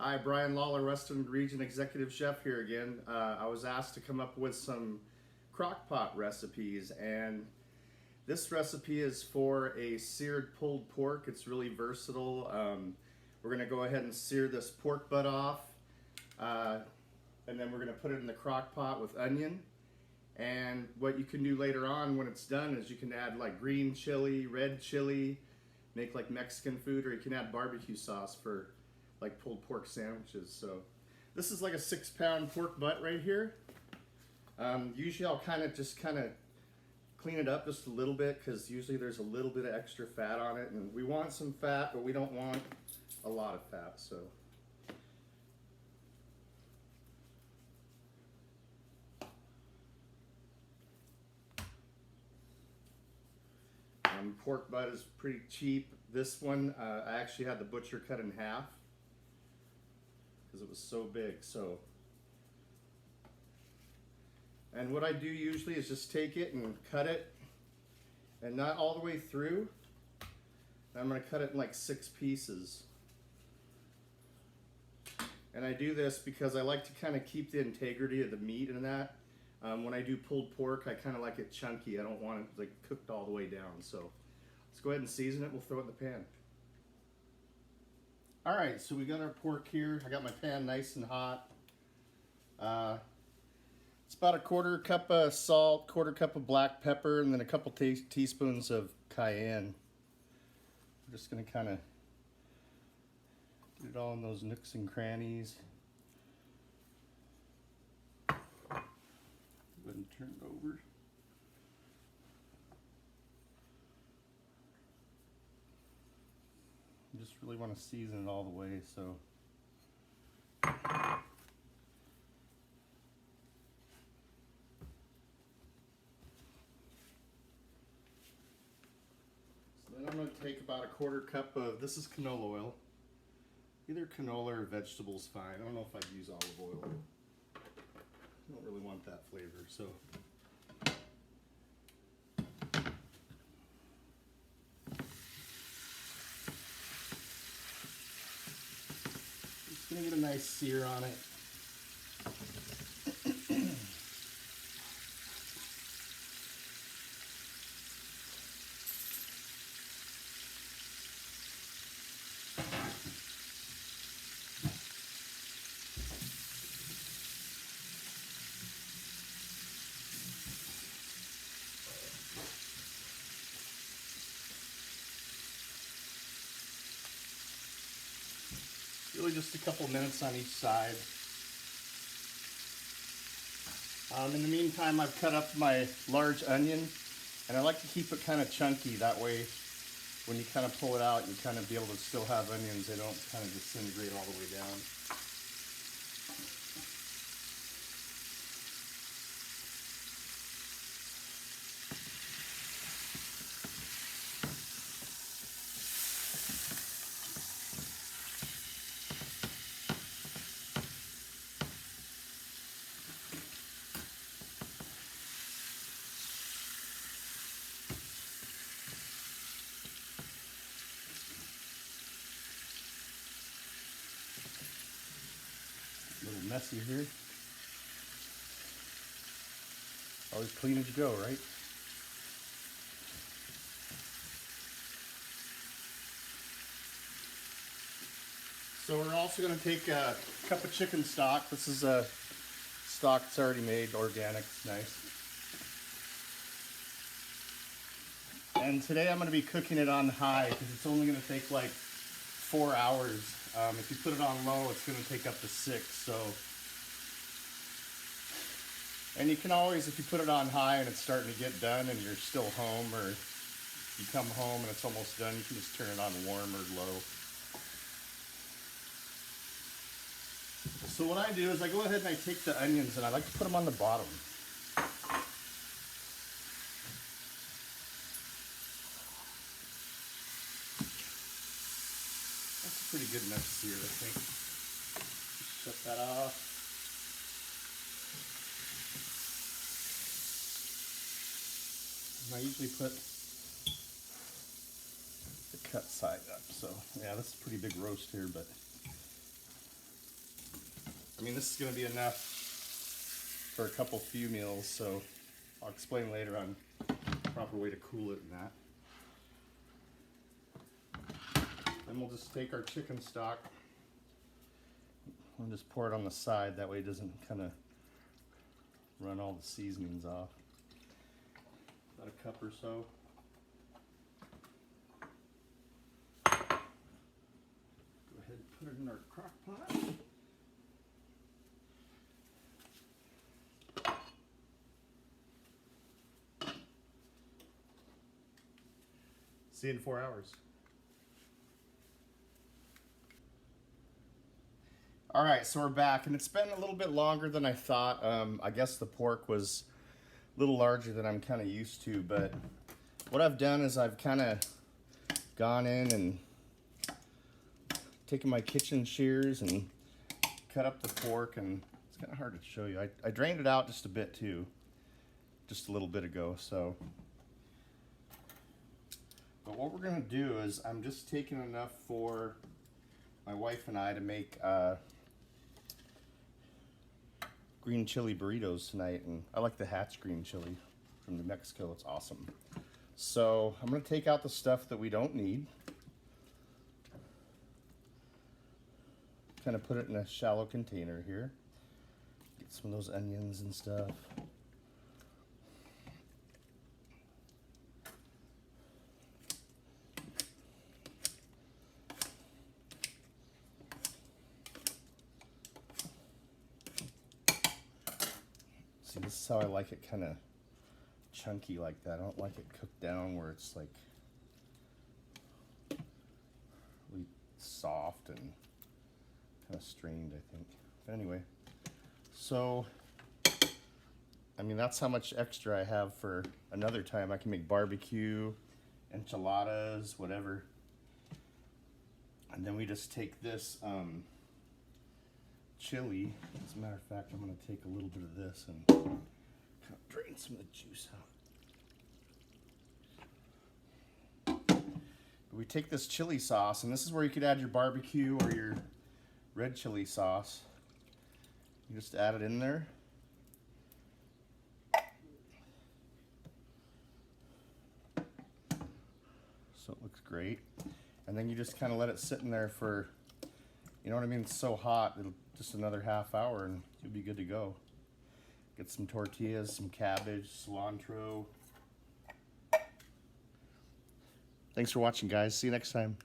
Hi, Bryan Lawler, Western Region Executive Chef here again. I was asked to come up with some crock pot recipes, and this recipe is for a seared pulled pork. It's really versatile. We're going to go ahead and sear this pork butt off, and then we're going to put it in the crock pot with onion. And what you can do later on when it's done is you can add like green chili, red chili, make like Mexican food, or you can add barbecue sauce for like pulled pork sandwiches. So this is like a 6-pound pork butt right here. Usually I'll kind of clean it up just a little bit because usually there's a little bit of extra fat on it, and we want some fat, but we don't want a lot of fat. So pork butt is pretty cheap. This one I actually had the butcher cut in half because it was so big. And what I do usually is just take it and cut it, and not all the way through. I'm going to cut it in like 6 pieces. And I do this because I like to kind of keep the integrity of the meat in that. When I do pulled pork, I kind of like it chunky. I don't want it like cooked all the way down. So let's go ahead and season it. We'll throw it in the pan. All right, so we got our pork here. I got my pan nice and hot. It's about a 1/4 cup of salt, 1/4 cup of black pepper, and then a couple teaspoons of cayenne. We're just gonna kind of get it all in those nooks and crannies. Go ahead and turn it over. You just really want to season it all the way, so. So then I'm going to take about a 1/4 cup of, this is canola oil. Either canola or vegetables fine. I don't know if I'd use olive oil. I don't really want that flavor, so. Just gonna get a nice sear on it. Really just a couple minutes on each side. In the meantime, I've cut up my large onion, and I like to keep it kind of chunky. That way, when you kind of pull it out, you kind of be able to still have onions. They don't kind of disintegrate all the way down. A little messy here. Always clean as you go, right? So we're also going to take a cup of chicken stock. This is a stock that's already made, organic, it's nice. And today I'm going to be cooking it on high because it's only going to take like 4 hours. If you put it on low, it's going to take up to 6. So, and you can always, if you put it on high and it's starting to get done and you're still home, or you come home and it's almost done, you can just turn it on warm or low. So what I do is I go ahead and I take the onions and I like to put them on the bottom. That's pretty good enough sear, I think. Shut that off. And I usually put the cut side up. So yeah, that's a pretty big roast here, but I mean, this is going to be enough for a few meals, so I'll explain later on the proper way to cool it and that. Then we'll just take our chicken stock and just pour it on the side. That way it doesn't kind of run all the seasonings off. About a cup or so. Go ahead and put it in our crock pot. See you in 4 hours. All right, so we're back, and it's been a little bit longer than I thought. I guess the pork was a little larger than I'm kind of used to, but what I've done is I've kind of gone in and taken my kitchen shears and cut up the pork, and it's kind of hard to show you. I drained it out just a bit too, just a little bit ago, so. But what we're gonna do is I'm just taking enough for my wife and I to make green chili burritos tonight, and I like the Hatch green chili from New Mexico. It's awesome. So I'm gonna take out the stuff that we don't need. Kind of put it in a shallow container here. Get some of those onions and stuff. See, this is how I like it, kind of chunky like that. I don't like it cooked down where it's like really soft and kind of strained, I think. But anyway, so I mean, that's how much extra I have for another time. I can make barbecue, enchiladas, whatever. And then we just take this chili. As a matter of fact, I'm going to take a little bit of this and kind of drain some of the juice out. We take this chili sauce, and this is where you could add your barbecue or your red chili sauce. You just add it in there. So it looks great. And then you just kind of let it sit in there for, you know what I mean? It's so hot, it'll just another half hour and you'll be good to go. Get some tortillas, some cabbage, cilantro. Thanks for watching, guys. See you next time.